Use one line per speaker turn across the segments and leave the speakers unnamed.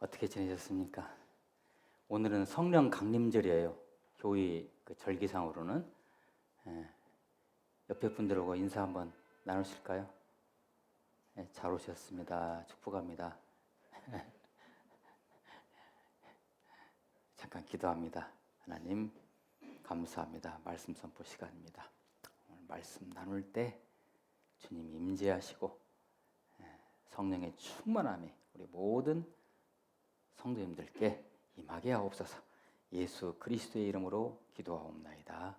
어떻게 지내셨습니까? 오늘은 성령 강림절이에요. 교회 그 절기상으로는. 옆에 분들하고 인사 한번 나누실까요? 잘 오셨습니다. 축복합니다. 잠깐 기도합니다. 하나님 감사합니다. 말씀 선포 시간입니다. 오늘 말씀 나눌 때 주님 임재하시고 성령의 충만함이 우리 모든 성도님들께 임하게 하옵소서. 예수 그리스도의 이름으로 기도하옵나이다.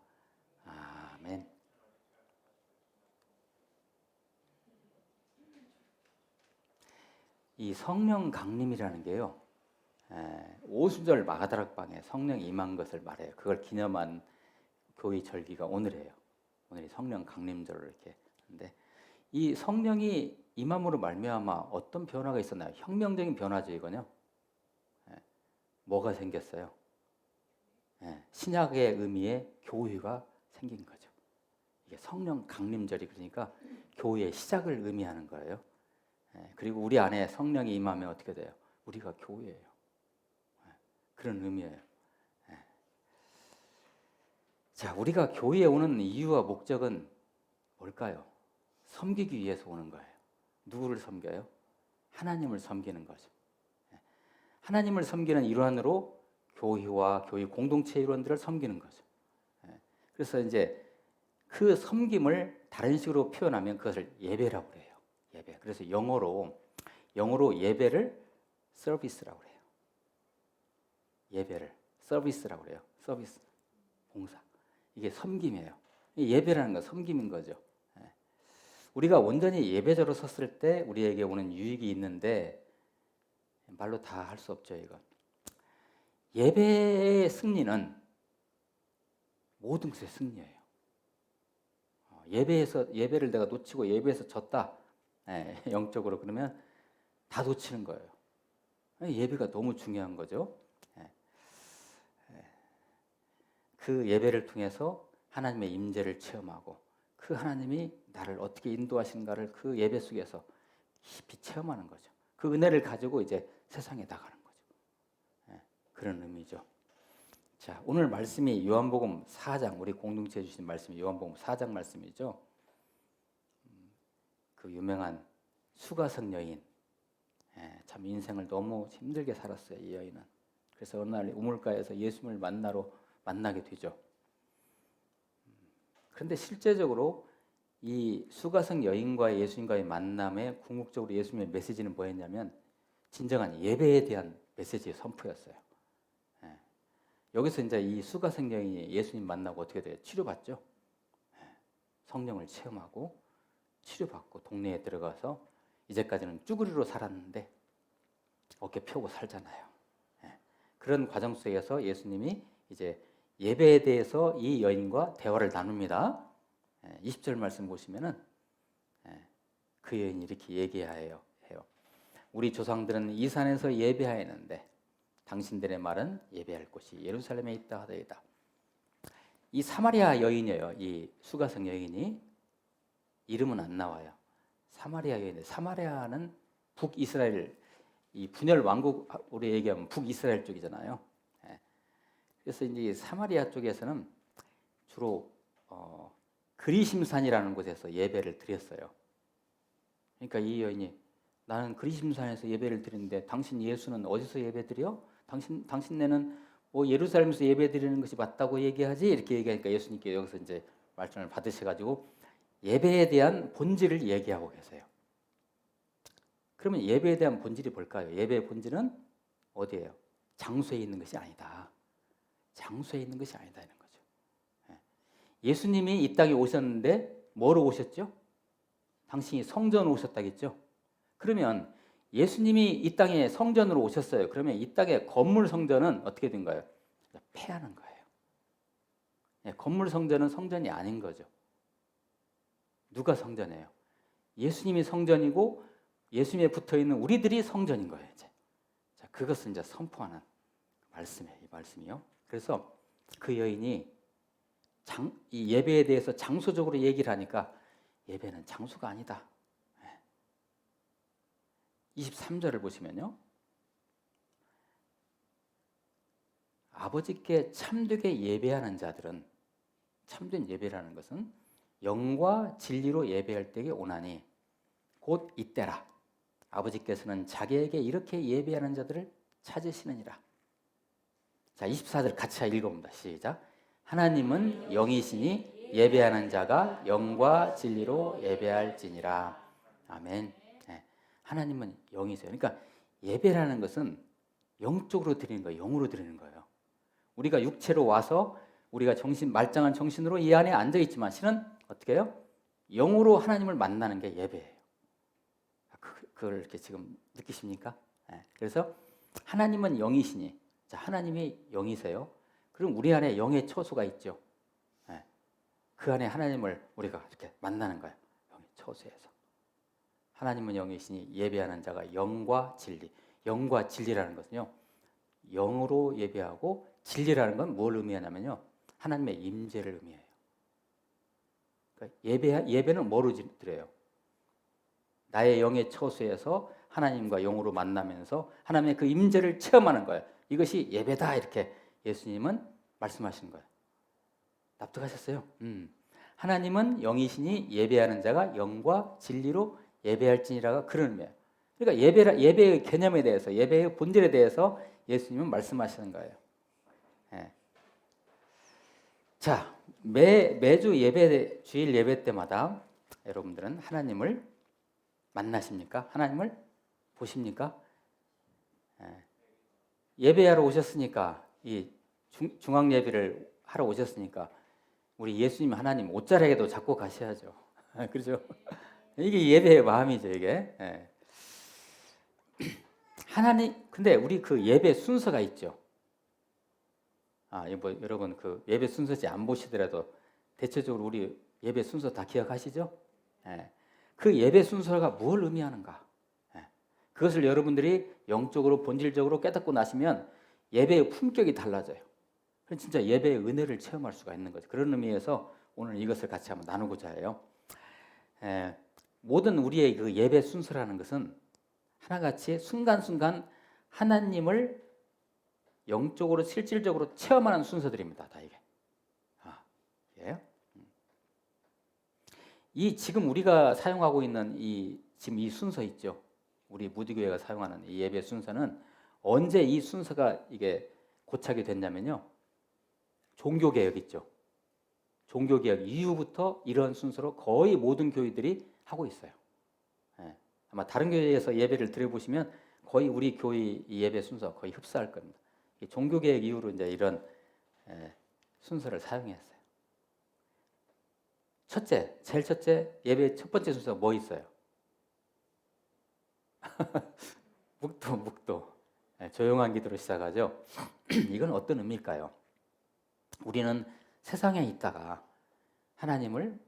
아멘. 이 성령 강림이라는 게요, 오순절 마가다락방에 성령이 임한 것을 말해요. 그걸 기념한 교회 절기가 오늘이에요. 오늘이 성령 강림절을 이렇게 하는데, 이 성령이 임함으로 말미암아 어떤 변화가 있었나요? 혁명적인 변화죠, 이거는요. 뭐가 생겼어요? 신약의 의미의 교회가 생긴 거죠. 이게 성령 강림절이 그러니까 교회의 시작을 의미하는 거예요. 그리고 우리 안에 성령이 임하면 어떻게 돼요? 우리가 교회예요. 그런 의미예요. 자, 우리가 교회에 오는 이유와 목적은 뭘까요? 섬기기 위해서 오는 거예요. 누구를 섬겨요? 하나님을 섬기는 거죠. 하나님을 섬기는 일환으로 교회와 교회 공동체 일원들을 섬기는 거죠. 그래서 이제 그 섬김을 다른 식으로 표현하면 그것을 예배라고 해요. 예배. 그래서 영어로 예배를 서비스라고 해요. 예배를 서비스라고 해요. 서비스, 봉사. 이게 섬김이에요. 예배라는 건 섬김인 거죠. 우리가 온전히 예배자로 섰을 때 우리에게 오는 유익이 있는데 말로 다 할 수 없죠, 이건. 예배의 승리는 모든 것의 승리예요. 예배를 내가 놓치고 예배에서 졌다. 영적으로 그러면 다 놓치는 거예요. 예배가 너무 중요한 거죠. 그 예배를 통해서 하나님의 임재를 체험하고 그 하나님이 나를 어떻게 인도하시는가를 그 예배 속에서 깊이 체험하는 거죠. 그 은혜를 가지고 이제 세상에 나가는 거죠. 그런 의미죠. 자, 오늘 말씀이 요한복음 4장, 우리 공동체에 주신 말씀이 요한복음 4장 말씀이죠. 그 유명한 수가성 여인. 참 인생을 너무 힘들게 살았어요, 이 여인은. 그래서 어느 날 우물가에서 예수님을 만나게 되죠. 그런데 실제적으로 이 수가성 여인과의 예수님과의 만남에 궁극적으로 예수님의 메시지는 뭐였냐면 진정한 예배에 대한 메시지의 선포였어요. 여기서 이제 이 수가성 여인이 예수님 만나고 어떻게 돼요? 치료받죠. 성령을 체험하고 치료받고 동네에 들어가서 이제까지는 쭈그리로 살았는데 어깨 펴고 살잖아요. 그런 과정 속에서 예수님이 이제 예배에 대해서 이 여인과 대화를 나눕니다. 20절 말씀 보시면은 그 여인이 이렇게 얘기해요. 우리 조상들은 이 산에서 예배하였는데 당신들의 말은 예배할 곳이 예루살렘에 있다 하더이다. 이 사마리아 여인이에요. 이 수가성 여인이 이름은 안 나와요. 사마리아 여인인데 사마리아는 북이스라엘 이 분열 왕국으로 얘기하면 북이스라엘 쪽이잖아요. 그래서 이제 사마리아 쪽에서는 주로 그리심산이라는 곳에서 예배를 드렸어요. 그러니까 이 여인이 나는 그리심산에서 예배를 드리는데 당신 예수는 어디서 예배 드려? 당신네는 뭐 예루살렘에서 예배 드리는 것이 맞다고 얘기하지? 이렇게 얘기하니까 예수님께 여기서 이제 말씀을 받으셔가지고 예배에 대한 본질을 얘기하고 계세요. 그러면 예배에 대한 본질이 뭘까요? 예배의 본질은 어디예요? 장소에 있는 것이 아니다. 장소에 있는 것이 아니다 이런 거죠. 예수님이 이 땅에 오셨는데 뭐로 오셨죠? 당신이 성전으로 오셨다겠죠? 그러면 예수님이 이 땅에 성전으로 오셨어요. 그러면 이 땅의 건물 성전은 어떻게 된 거예요? 폐하는 거예요. 건물 성전은 성전이 아닌 거죠. 누가 성전이에요? 예수님이 성전이고 예수님에 붙어있는 우리들이 성전인 거예요. 이제. 자, 그것을 이제 선포하는 말씀이에요. 이 말씀이요. 그래서 그 여인이 이 예배에 대해서 장소적으로 얘기를 하니까 예배는 장소가 아니다. 23절을 보시면요. 아버지께 참되게 예배하는 자들은, 참된 예배라는 것은 영과 진리로 예배할 때에 오나니 곧 이때라. 아버지께서는 자기에게 이렇게 예배하는 자들을 찾으시느니라. 자, 24절 같이 읽어봅니다. 시작. 하나님은 영이시니 예배하는 자가 영과 진리로 예배할지니라. 아멘. 네. 하나님은 영이세요. 그러니까 예배라는 것은 영적으로 드리는 거예요. 영으로 드리는 거예요. 우리가 육체로 와서 우리가 말짱한 정신으로 이 안에 앉아 있지만 실은 어떻게 해요? 영으로 하나님을 만나는 게 예배예요. 그걸 이렇게 지금 느끼십니까? 네. 그래서 하나님은 영이시니, 자, 하나님이 영이세요. 그럼 우리 안에 영의 처소가 있죠. 네. 그 안에 하나님을 우리가 이렇게 만나는 거예요. 영의 처소에서. 하나님은 영이시니 예배하는 자가 영과 진리. 영과 진리라는 것은요, 영으로 예배하고 진리라는 건 뭘 의미하냐면요, 하나님의 임재를 의미해요. 그러니까 예배는 뭐로 드려요? 나의 영의 처소에서 하나님과 영으로 만나면서 하나님의 그 임재를 체험하는 거예요. 이것이 예배다, 이렇게 예수님은 말씀하신 거예요. 납득하셨어요? 하나님은 영이시니 예배하는 자가 영과 진리로 예배할지니라가 그런 의미예요. 그러니까 예배의 개념에 대해서, 예배의 본질에 대해서 예수님은 말씀하시는 거예요. 예. 자, 매주 주일 예배 때마다 여러분들은 하나님을 만나십니까? 하나님을 보십니까? 예. 예배하러 오셨으니까, 이 중앙 예배를 하러 오셨으니까 우리 예수님 하나님 옷자락에도 잡고 가셔야죠. 그렇죠? 이게 예배의 마음이죠, 이게. 예. 근데 우리 그 예배 순서가 있죠. 여러분 그 예배 순서지 안 보시더라도 대체적으로 우리 예배 순서 다 기억하시죠? 예. 그 예배 순서가 뭘 의미하는가? 예. 그것을 여러분들이 영적으로 본질적으로 깨닫고 나시면 예배의 품격이 달라져요. 그럼 진짜 예배의 은혜를 체험할 수가 있는 거죠. 그런 의미에서 오늘 이것을 같이 한번 나누고자 해요. 모든 우리의 그 예배 순서라는 것은 하나같이 순간순간 하나님을 영적으로 실질적으로 체험하는 순서들입니다. 다 이게. 예. 이 지금 우리가 사용하고 있는 지금 이 순서 있죠. 우리 무디교회가 사용하는 이 예배 순서는 언제 이 순서가 이게 고착이 됐냐면요. 종교개혁 있죠. 종교개혁 이후부터 이런 순서로 거의 모든 교회들이 하고 있어요. 예. 아마 다른 교회에서 예배를 드려보시면 거의 우리 교회 예배 순서 거의 흡사할 겁니다. 종교개혁 이후로 이제 이런 순서를 사용했어요. 제일 첫째 예배 첫 번째 순서 뭐 있어요? 묵도. 조용한 기도로 시작하죠. 이건 어떤 의미일까요? 우리는 세상에 있다가 하나님을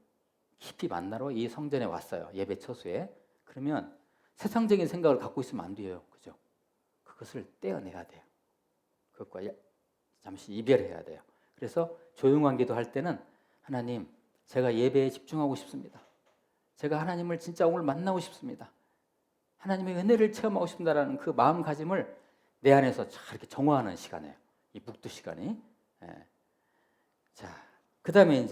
깊이 만나러 이 성전에 왔어요. 예배 처소에. 그러면 세상적인 생각을 갖고 있으면 안 돼요. 그죠? 그것을 떼어내야 돼요. 그것과 잠시 이별해야 돼요. 그래서 조용한 기도할 때는 하나님, 제가 예배에 집중하고 싶습니다. 제가 하나님을 진짜 오늘 만나고 싶습니다. 하나님의 은혜를 체험하고 싶다라는 그 마음가짐을 내 안에서 잘 이렇게 정화하는 시간이에요. 이 묵도 시간이. 예. 자, 그 다음에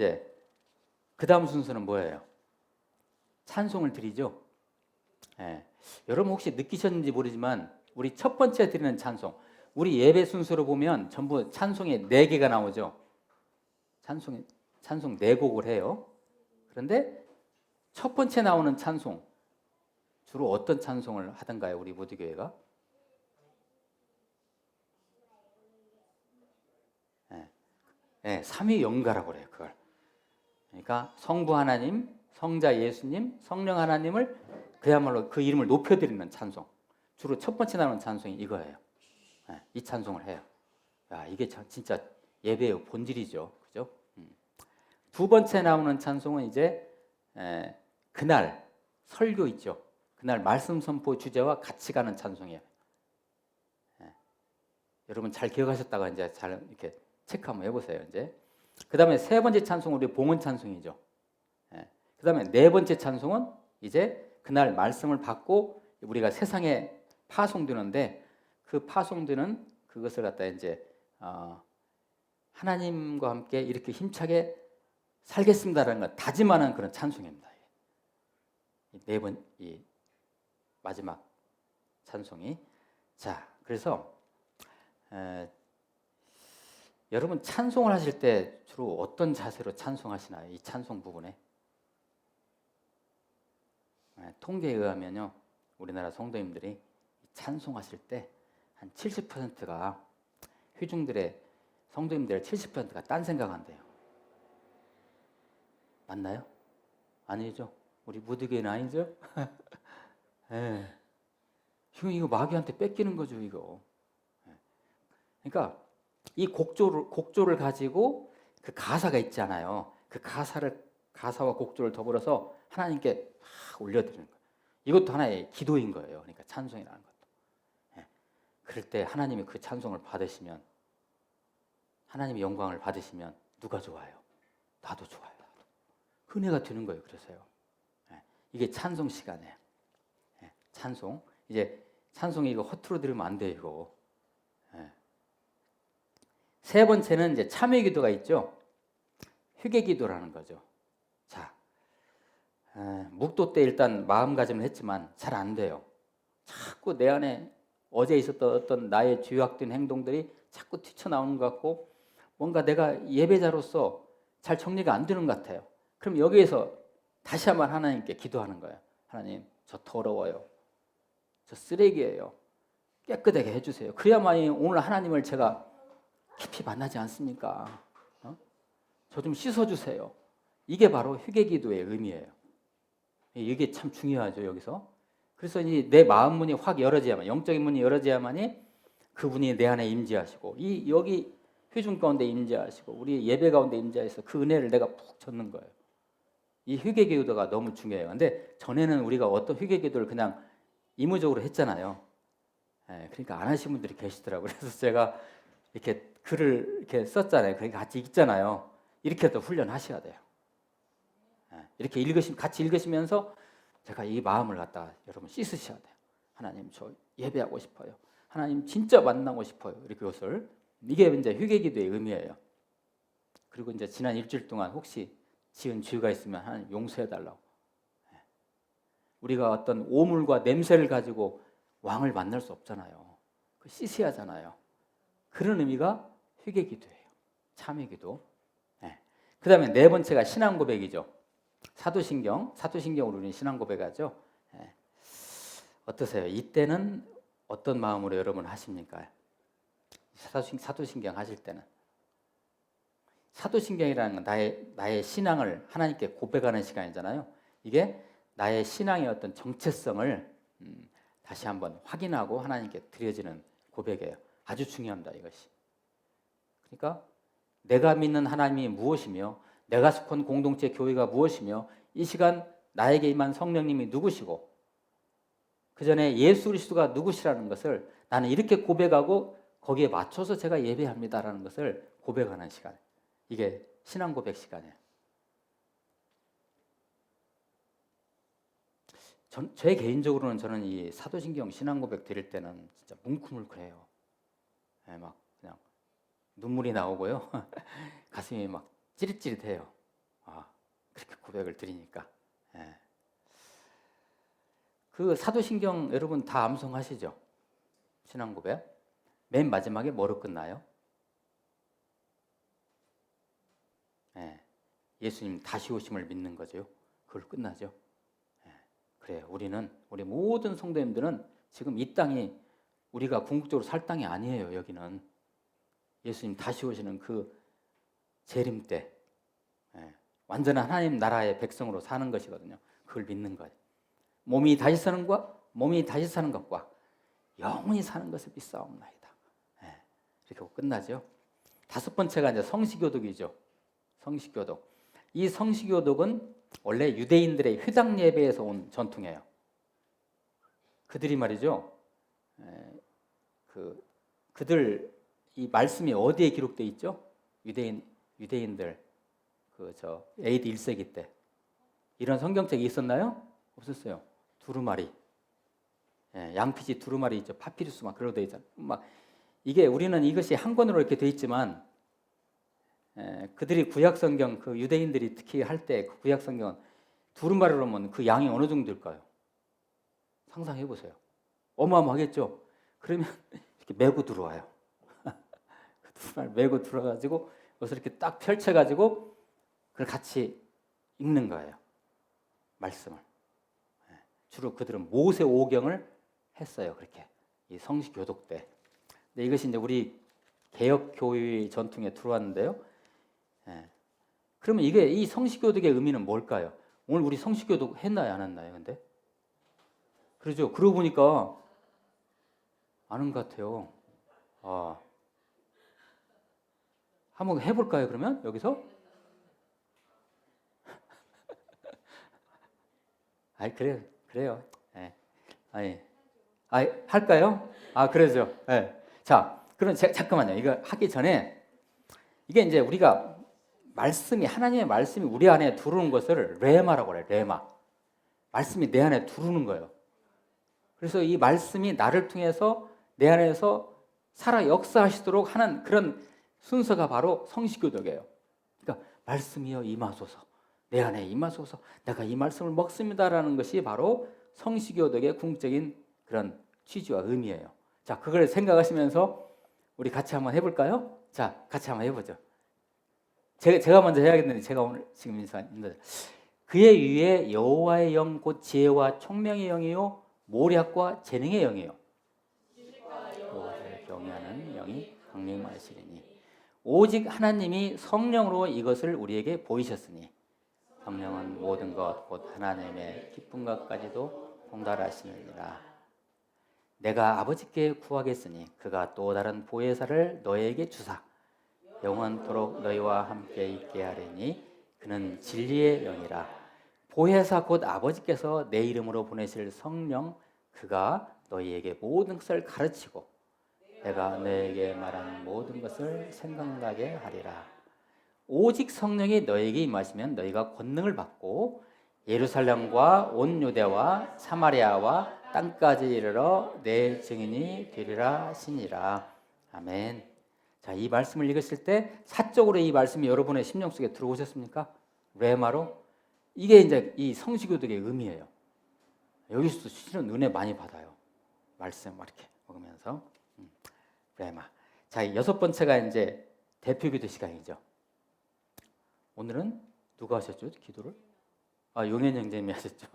그 다음 순서는 뭐예요? 찬송을 드리죠. 예. 여러분 혹시 느끼셨는지 모르지만 우리 첫 번째 드리는 찬송, 우리 예배 순서로 보면 전부 찬송이 4개가 나오죠. 찬송 4곡을 해요. 그런데 첫 번째 나오는 찬송, 주로 어떤 찬송을 하던가요? 우리 무디교회가? 삼위 영가라고 그래요. 그걸. 그러니까 성부 하나님, 성자 예수님, 성령 하나님을 그야말로 그 이름을 높여드리는 찬송. 주로 첫 번째 나오는 찬송이 이거예요. 이 찬송을 해요. 야, 이게 진짜 예배의 본질이죠. 그죠? 두 번째 나오는 찬송은 그날 설교 있죠. 그날 말씀 선포 주제와 같이 가는 찬송이에요. 여러분 잘 기억하셨다가 이제 잘 이렇게 체크 한번 해보세요. 그 다음에 세 번째 찬송은 우리 봉헌 찬송이죠. 그 다음에 네 번째 찬송은 그날 말씀을 받고 우리가 세상에 파송되는데 그 파송되는 그것을 갖다 하나님과 함께 이렇게 힘차게 살겠습니다라는 걸 다짐하는 그런 찬송입니다. 이 마지막 찬송이. 자, 그래서 여러분 찬송을 하실 때 주로 어떤 자세로 찬송하시나요? 이 찬송 부분에 통계에 의하면요, 우리나라 성도님들이 찬송하실 때 한 70%가 회중들의 성도님들의 70%가 딴 생각한대요. 맞나요? 아니죠? 우리 무드교회는 아니죠? 예. 이거 마귀한테 뺏기는 거죠, 이거. 그러니까 이 곡조를 가지고 그 가사가 있잖아요. 그 가사와 곡조를 더불어서 하나님께 올려드리는 거예요. 이것도 하나의 기도인 거예요. 그러니까 찬송이라는 것도. 그럴 때 하나님이 그 찬송을 받으시면, 하나님의 영광을 받으시면 누가 좋아요? 나도 좋아요. 은혜가 되는 거예요. 그래서요. 이게 찬송 시간이에요. 찬송. 이제 찬송이 이거 허투루 들으면 안 돼요, 이거. 세 번째는 이제 참회 기도가 있죠. 회개 기도라는 거죠. 자, 묵도 때 일단 마음가짐을 했지만 잘 안 돼요. 자꾸 내 안에 어제 있었던 어떤 나의 죄악된 행동들이 자꾸 튀쳐나오는 것 같고, 뭔가 내가 예배자로서 잘 정리가 안 되는 것 같아요. 그럼 여기에서 다시 한번 하나님께 기도하는 거예요. 하나님, 저 더러워요. 저 쓰레기예요. 깨끗하게 해주세요. 그래야만 오늘 하나님을 제가 깊이 만나지 않습니까? 저 좀 씻어주세요. 이게 바로 회개기도의 의미예요. 이게 참 중요하죠, 여기서. 그래서 내 마음 문이 확 열어져야만, 영적인 문이 열어져야만이 그분이 내 안에 임재하시고, 여기 회중 가운데 임재하시고, 우리 예배 가운데 임재하셔서 그 은혜를 내가 푹 젓는 거예요. 이 회개기도가 너무 중요해요. 근데 전에는 우리가 어떤 회개기도를 그냥 의무적으로 했잖아요. 그러니까 안 하신 분들이 계시더라고요. 그래서 제가 이렇게 글을 이렇게 썼잖아요. 그러니까 같이 읽잖아요. 이렇게도 훈련하셔야 돼요. 이렇게 같이 읽으시면서 제가 이 마음을 갖다가 여러분 씻으셔야 돼요. 하나님, 저 예배하고 싶어요. 하나님 진짜 만나고 싶어요. 이렇게 것을. 이게 이제 회개기도의 의미예요. 그리고 이제 지난 일주일 동안 혹시 지은 죄가 있으면 하나님 용서해 달라고. 우리가 어떤 오물과 냄새를 가지고 왕을 만날 수 없잖아요. 씻어야 하잖아요. 그런 의미가 회개기도예요. 참회기도. 그 다음에 네 번째가 신앙 고백이죠. 사도신경으로 우리는 신앙 고백하죠. 어떠세요? 이때는 어떤 마음으로 여러분 하십니까? 사도신경 하실 때는. 사도신경이라는 건 나의 신앙을 하나님께 고백하는 시간이잖아요. 이게 나의 신앙의 어떤 정체성을 다시 한번 확인하고 하나님께 드려지는 고백이에요. 아주 중요합니다, 이것이. 그러니까 내가 믿는 하나님이 무엇이며, 내가 속한 공동체 교회가 무엇이며, 이 시간 나에게 임한 성령님이 누구시고, 그 전에 예수 그리스도가 누구시라는 것을 나는 이렇게 고백하고 거기에 맞춰서 제가 예배합니다라는 것을 고백하는 시간. 이게 신앙 고백 시간이에요. 제 개인적으로는 저는 이 사도신경 신앙 고백 드릴 때는 진짜 뭉클뭉클해요. 막 그냥 눈물이 나오고요. 가슴이 막 찌릿찌릿해요. 그렇게 고백을 드리니까. 그 사도신경 여러분 다 암송하시죠? 신앙 고백. 맨 마지막에 뭐로 끝나요? 예수님 다시 오심을 믿는 거죠. 그걸 끝나죠. 그래요. 우리 모든 성도님들은 지금 이 땅이 우리가 궁극적으로 살 땅이 아니에요. 여기는 예수님 다시 오시는 그 재림 때 완전한 하나님 나라의 백성으로 사는 것이거든요. 그걸 믿는 거예요. 몸이 다시 사는 것과 영원히 사는 것을 믿사옵나이다. 이렇게 하고 끝나죠. 다섯 번째가 이제 성시교독이죠. 성시교독. 이 성시교독은 원래 유대인들의 회당 예배에서 온 전통이에요. 그들이 말이죠. 그들 이 말씀이 어디에 기록되어 있죠? 유대인들 AD 1세기 때 이런 성경책이 있었나요? 없었어요. 두루마리, 양피지 두루마리 있죠. 파피루스 막 그런 데 있잖아요. 막 이게 우리는 이것이 한 권으로 이렇게 돼 있지만 그들이 구약 성경 그 유대인들이 특히 할 때 그 구약 성경은 두루마리로 하면 그 양이 어느 정도일까요? 상상해 보세요. 어마어마하겠죠. 그러면 이렇게 메고 들어와요. 두루마리 메고 들어가지고 그것을 이렇게 딱 펼쳐가지고 그걸 같이 읽는 거예요. 말씀을. 주로 그들은 모세 오경을 했어요. 그렇게 이 성시 교독 때. 근데 이것이 이제 우리 개혁 교회 전통에 들어왔는데요. 그러면 이게 이 성시 교독의 의미는 뭘까요? 오늘 우리 성시 교독 했나요, 안 했나요? 근데 그러죠. 그러고 보니까 아는 것 같아요. 한번 해볼까요? 그러면 여기서? 아이 그래요. 할까요? 그러죠. 자, 그럼 잠깐만요. 이거 하기 전에 이게 이제 우리가 하나님의 말씀이 우리 안에 들어오는 것을 레마라고 그래요. 레마. 말씀이 내 안에 들어오는 거예요. 그래서 이 말씀이 나를 통해서 내 안에서 살아 역사하시도록 하는 그런 순서가 바로 성시교독이에요. 그러니까 말씀이여 임하소서, 내 안에 임하소서, 내가 이 말씀을 먹습니다라는 것이 바로 성시교독의 궁극적인 그런 취지와 의미예요. 자, 그걸 생각하시면서 우리 같이 한번 해볼까요? 자, 같이 한번 해보죠. 제가 먼저 해야겠는데 제가 오늘 지금 인사합니다. 그의 위에 여호와의 영 곧 지혜와 총명의 영이요 모략과 재능의 영이요 여호와를 경외하는 영이 강림하시리니 오직 하나님이 성령으로 이것을 우리에게 보이셨으니 성령은 모든 것 곧 하나님의 기쁜 것까지도 통달하시느니라. 내가 아버지께 구하겠으니 그가 또 다른 보혜사를 너에게 주사 영원토록 너희와 함께 있게 하리니 그는 진리의 영이라. 보혜사 곧 아버지께서 내 이름으로 보내실 성령 그가 너희에게 모든 것을 가르치고 내가 너에게 말한 모든 것을 생각나게 하리라. 오직 성령이 너에게 임하시면 너희가 권능을 받고 예루살렘과 온 유대와 사마리아와 땅까지 이르러 내 증인이 되리라 하시니라. 아멘. 자, 이 말씀을 읽으실 때 사적으로 이 말씀이 여러분의 심령 속에 들어오셨습니까? 레마로? 이게 이제 이 성시교독의 의미예요. 여기서도 실은 은혜 많이 받아요. 말씀 이렇게 먹으면서. 레마. 자, 여섯 번째가 이제 대표기도 시간이죠. 오늘은 누가 하셨죠? 기도를? 용현 형제님이 하셨죠.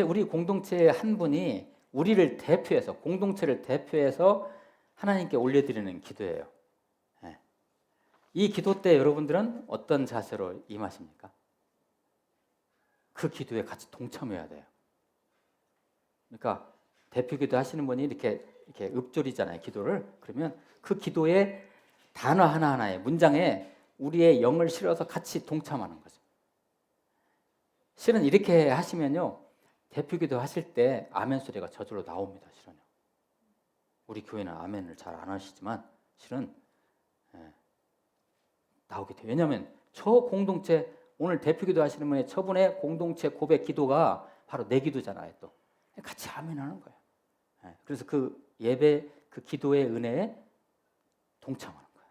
우리 공동체의 한 분이 우리를 대표해서, 공동체를 대표해서 하나님께 올려드리는 기도예요. 이 기도 때 여러분들은 어떤 자세로 임하십니까? 그 기도에 같이 동참해야 돼요. 그러니까 대표 기도 하시는 분이 이렇게 읊조리잖아요, 기도를. 그러면 그 기도의 단어 하나하나에, 문장에 우리의 영을 실어서 같이 동참하는 거죠. 실은 이렇게 하시면요, 대표 기도 하실 때 아멘 소리가 저절로 나옵니다, 실은요. 우리 교회는 아멘을 잘 안 하시지만 실은 나오게 돼요. 왜냐하면 공동체, 오늘 대표 기도 하시는 분의 저분의 공동체 고백 기도가 바로 내 기도잖아요. 또 같이 아멘 하는 거예요. 그래서 그 예배, 그 기도의 은혜에 동참하는 거예요.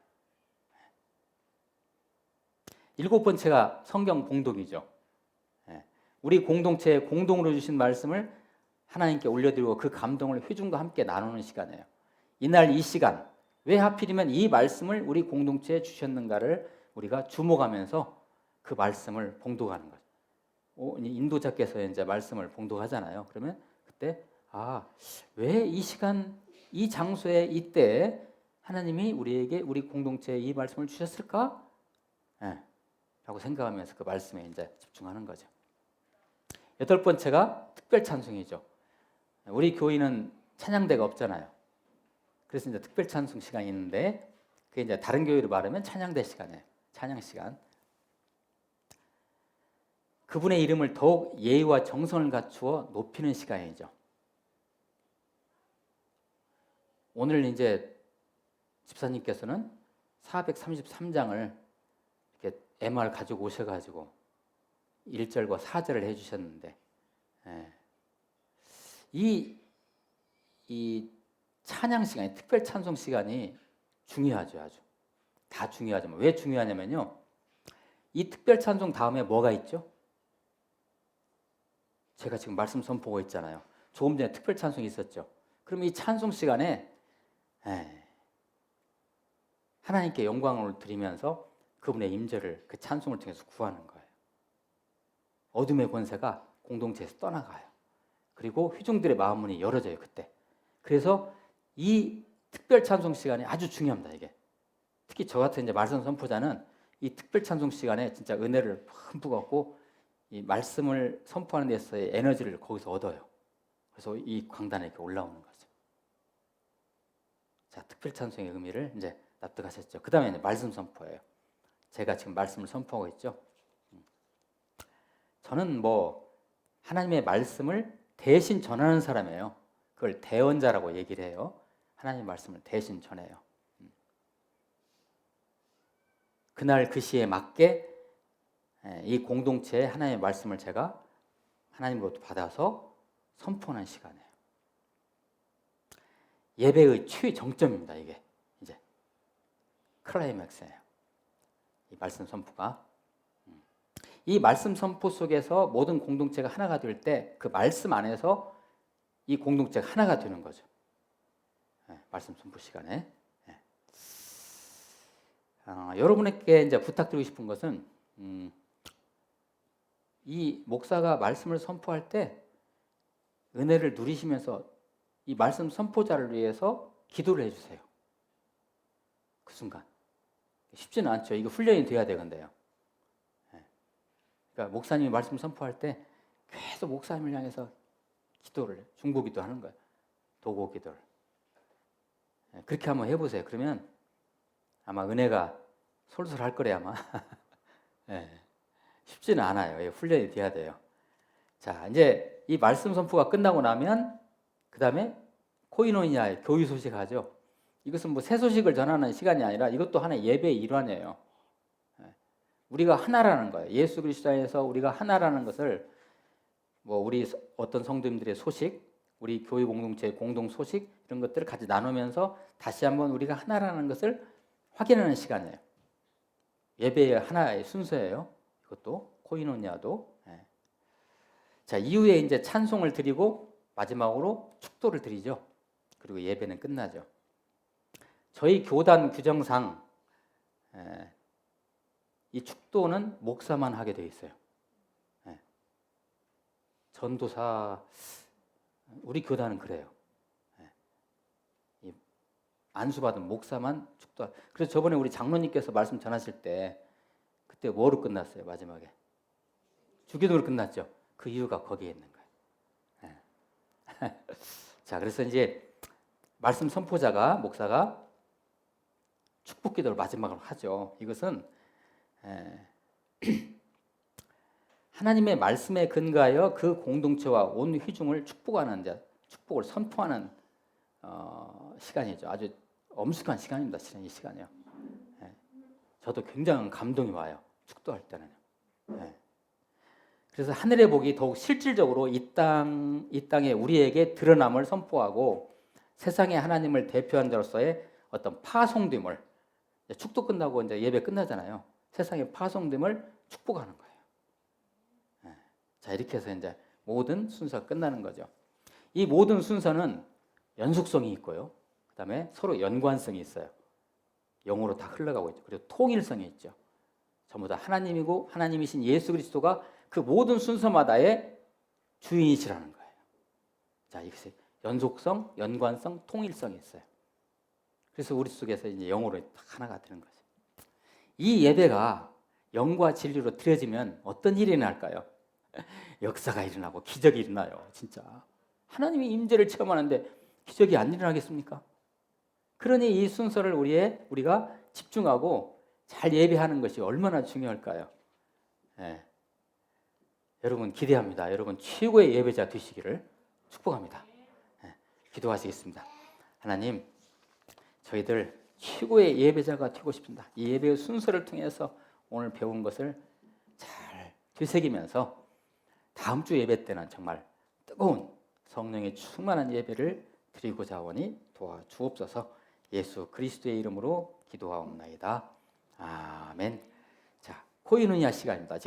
일곱 번째가 성경 봉독이죠. 우리 공동체에 공동으로 주신 말씀을 하나님께 올려드리고 그 감동을 회중과 함께 나누는 시간이에요. 이날 이 시간, 왜 하필이면 이 말씀을 우리 공동체에 주셨는가를 우리가 주목하면서 그 말씀을 봉독하는 거죠. 인도자께서 이제 말씀을 봉독하잖아요. 그러면 그때 왜 이 시간, 이 장소에 이때 하나님이 우리에게 우리 공동체에 이 말씀을 주셨을까? 라고 생각하면서 그 말씀에 이제 집중하는 거죠. 여덟 번째가 특별 찬송이죠. 우리 교회는 찬양대가 없잖아요. 그래서 이제 특별 찬송 시간이 있는데 그게 이제 다른 교회로 말하면 찬양대 시간이에요. 찬양 시간. 그분의 이름을 더욱 예의와 정성을 갖추어 높이는 시간이죠. 오늘 이제 집사님께서는 433장을 이렇게 MR 가지고 오셔가지고 1절과 4절을 해주셨는데, 이 찬양 시간이, 특별 찬송 시간이 중요하죠, 아주. 다 중요하지만 왜 중요하냐면요. 이 특별 찬송 다음에 뭐가 있죠? 제가 지금 말씀 선포하고 있잖아요. 조금 전에 특별 찬송이 있었죠. 그럼 이 찬송 시간에 하나님께 영광을 드리면서 그분의 임재를 그 찬송을 통해서 구하는 거예요. 어둠의 권세가 공동체에서 떠나가요. 그리고 회중들의 마음 문이 열어져요. 그때. 그래서 이 특별 찬송 시간이 아주 중요합니다. 이게 특히 저 같은 이제 말씀 선포자는 이 특별 찬송 시간에 진짜 은혜를 흠뻑 얻고 이 말씀을 선포하는 데서의 에너지를 거기서 얻어요. 그래서 이 광단에 이렇게 올라오는 거죠. 자, 특별 찬송의 의미를 이제 납득하셨죠. 그 다음에 말씀 선포예요. 제가 지금 말씀을 선포하고 있죠. 저는 하나님의 말씀을 대신 전하는 사람이에요. 그걸 대언자라고 얘기를 해요. 하나님의 말씀을 대신 전해요. 그날 그 시에 맞게 이 공동체에 하나님의 말씀을 제가 하나님으로부터 받아서 선포하는 시간이에요. 예배의 최정점입니다. 이게 이제 클라이맥스예요. 이 말씀 선포가. 이 말씀 선포 속에서 모든 공동체가 하나가 될 때 그 말씀 안에서 이 공동체가 하나가 되는 거죠. 말씀 선포 시간에. 여러분에게 이제 부탁드리고 싶은 것은 이 목사가 말씀을 선포할 때 은혜를 누리시면서 이 말씀 선포자를 위해서 기도를 해주세요. 그 순간. 쉽지는 않죠. 이거 훈련이 돼야 되는데요. 그러니까 목사님이 말씀 선포할 때 계속 목사님을 향해서 기도를 중보기도 하는 거예요. 도고 기도를. 그렇게 한번 해보세요. 그러면 아마 은혜가 솔솔할 거래요 아마. 쉽지는 않아요. 훈련이 돼야 돼요. 자, 이제 이 말씀 선포가 끝나고 나면 그 다음에 코이노니아의 교회 소식하죠. 이것은 새 소식을 전하는 시간이 아니라 이것도 하나의 예배의 일환이에요. 우리가 하나라는 거예요. 예수 그리스도 안에서 우리가 하나라는 것을 우리 어떤 성도님들의 소식, 우리 교회 공동체의 공동 소식 이런 것들을 같이 나누면서 다시 한번 우리가 하나라는 것을 확인하는 시간이에요. 예배의 하나의 순서예요. 이것도 코이노니아도. 자, 이후에 이제 찬송을 드리고 마지막으로 축도를 드리죠. 그리고 예배는 끝나죠. 저희 교단 규정상 이 축도는 목사만 하게 돼 있어요. 전도사 우리 교단은 그래요. 안수받은 목사만 축도. 그래서 저번에 우리 장로님께서 말씀 전하실 때 그때 뭐로 끝났어요? 마지막에 주기도로 끝났죠. 그 이유가 거기에 있는 거예요. 자, 그래서 이제 말씀 선포자가 목사가 축복기도를 마지막으로 하죠. 이것은 하나님의 말씀에 근거하여 그 공동체와 온 회중을 축복하는 축복을 선포하는 시간이죠. 아주 엄숙한 시간입니다. 실은 이 시간이요. 저도 굉장한 감동이 와요. 축도할 때는요. 그래서 하늘의 복이 더욱 실질적으로 이 땅에 우리에게 드러남을 선포하고 세상에 하나님을 대표하는 자로서의 어떤 파송됨을 축도 끝나고 이제 예배 끝나잖아요. 세상에 파송됨을 축복하는 거예요. 자, 이렇게 해서 이제 모든 순서가 끝나는 거죠. 이 모든 순서는 연속성이 있고요. 그다음에 서로 연관성이 있어요. 영으로 다 흘러가고 있죠. 그리고 통일성이 있죠. 전부 다 하나님이고 하나님이신 예수 그리스도가 그 모든 순서마다의 주인이시라는 거예요. 자, 이것이 연속성, 연관성, 통일성이 있어요. 그래서 우리 속에서 이제 영으로 하나가 되는 거죠. 이 예배가 영과 진리로 드려지면 어떤 일이 일어날까요? 역사가 일어나고 기적이 일어나요. 진짜 하나님이 임재를 체험하는데 기적이 안 일어나겠습니까? 그러니 이 순서를 우리가 집중하고 잘 예배하는 것이 얼마나 중요할까요? 여러분 기대합니다. 여러분 최고의 예배자 되시기를 축복합니다. 기도하시겠습니다. 하나님, 저희들 최고의 예배자가 되고 싶습니다. 이 예배의 순서를 통해서 오늘 배운 것을 잘 되새기면서 다음 주 예배 때는 정말 뜨거운 성령의 충만한 예배를 드리고자 하오니 도와주옵소서. 예수 그리스도의 이름으로 기도하옵나이다.
아멘. 자, 코이누니아 시간입니다.